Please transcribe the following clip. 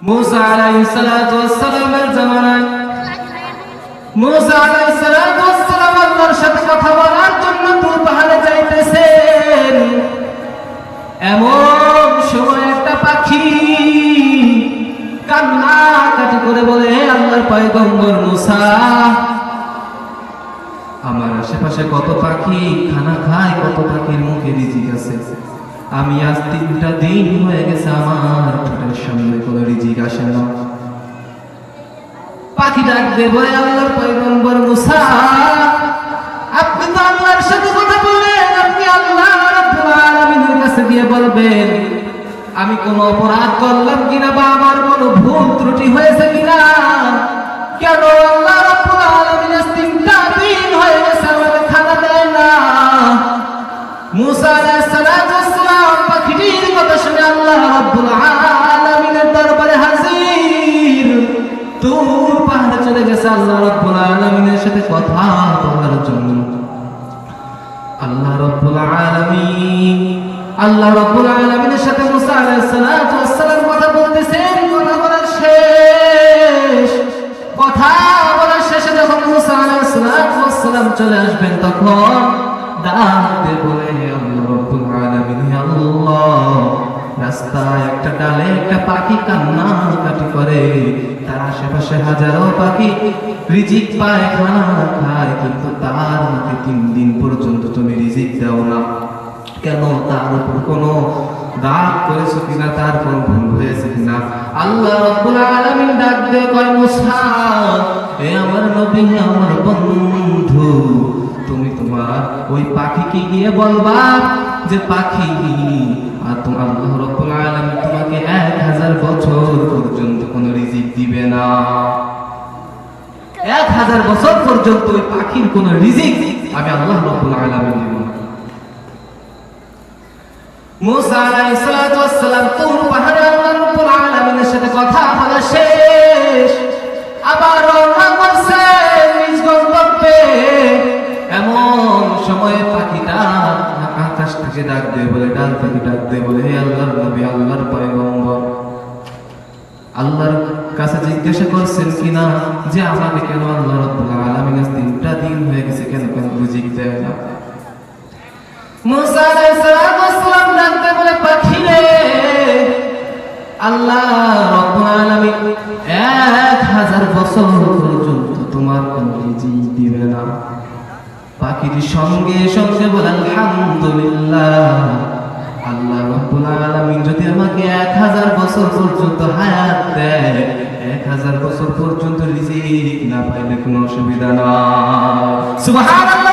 মুসা আলাইহিস সালাতু ওয়াস সালামের জামানায় মুসা আলাইহিস সালাতু ওয়াস সালাম আল্লাহর সাথে কথা বলার জন্য তুর পাহাড়ে যাইতেছেন। এমন সময় একটা পাখি কান্নাকাটি করে বলে, হে আল্লাহর পয়গম্বর মুসা, আমার আশেপাশে কত পাখি খানা খায়, কত পাখির মুখে রিজিক আছে, আমি আজ 3টা দিন হয়ে গেছে আমার ঠোঁটের সামনে কোনো রিজিক আসে না। পাখি ডাক দিয়ে বলে, আল্লাহর পয়গম্বর মুসা, আপনি তো আল্লাহর সাথে কথা বলেন, আপনি আল্লাহ রাব্বুল আলামিনের কাছে গিয়ে বলবেন আমি কোনো অপরাধ করলাম কিনা বা আমার কোনো ভুল ত্রুটি হয়েছে কিনা। কেন আল্লাহ রাব্বুল আলামিন 3টা দিন হয়ে গেছে আমাকে খানা দেয় না। মুসা আলাইহিস সালাতু ওয়াস সালাম পাখিটির কথা শুনে আল্লাহ রাব্বুল আলামিনের দরবারে হাজির। তুর পাহাড়ে চলে গেছে আল্লাহ রাব্বুল আলামিনের সাথে কথা বলার জন্য। আল্লাহ রাব্বুল আলামিনের সাথে মুসা আলাইহিস সালাতু ওয়াস সালাম কথা বলতেছেন। কথা বলার শেষে যখন মুসা আলাইহিস সালাতু ওয়াস সালাম চলে আসবেন, তখন ডাকতে বলে, আল্লাহ রাব্বুল আলামিন, হে আল্লাহ, রাস্তায় একটা ডালে একটা পাখি কান্নাকাটি করে, তার আশেপাশে হাজারো পাখি রিজিক পায়, খানা খায়, কিন্তু তার মুখে 3 দিন পর্যন্ত তুমি রিজিক দাও না। কেন? তার উপর কোনো দাগ করেছো কিনা, তার কোনো ভুল হয়েছে কিনা? আল্লাহ রাব্বুল আলামিন ডাক দিয়ে কয়, মুসা, হে আমার নবী, হে আমার বন্ধু, তুমি তোমার ওই পাখিকে গিয়ে বলবা যে পাখি, আর তোমার আল্লাহ রাব্বুল আলামিন তোমাকে 1000 বছর পর্যন্ত কোনো রিজিক দিবে না। 1000 বছর পর্যন্ত ওই পাখির কোনো রিজিক আমি আল্লাহ রাব্বুল আলামিন দিব না। মুসা আলাইহিস সালাতু ওয়াস সালাম তুর পাহাড়ে আল্লাহ রাব্বুল আলামিনের সাথে কথা বলা শেষ, আবার রওনা করছে নিজ গন্তব্যে। এমন সময় পাখিটা আকাশ থেকে ডাক দিয়ে বলে, ডাল থেকে ডাক দিয়ে বলে, হে আল্লাহর নবী, আল্লাহর পয়গম্বর, আল্লাহর কাছে জিজ্ঞাসা করছেন কিনা যে আমাকে কেন আল্লাহ রাব্বুল আলামিন 3টা দিন হয়ে গেছে কেন রিজিক দেয় না। মুসা আলাইহিস সালাতু ওয়াস সালাম ডাক দিয়ে বলে, পাখি রে, আল্লাহ রাব্বুল আলামিন 1000 বছর পর্যন্ত তোমার কোনো রিজিক দিবে না। পাখির সঙ্গে সঙ্গে বলে, আলহামদুলিল্লাহ, আল্লাহ রাব্বুল আলামিন যদি আমাকে 1000 বছর পর্যন্ত হায়াত দেয়, 1000 বছর পর্যন্ত রিজিক না পাইলে কোনো অসুবিধা না। সুবহানাল্লাহ।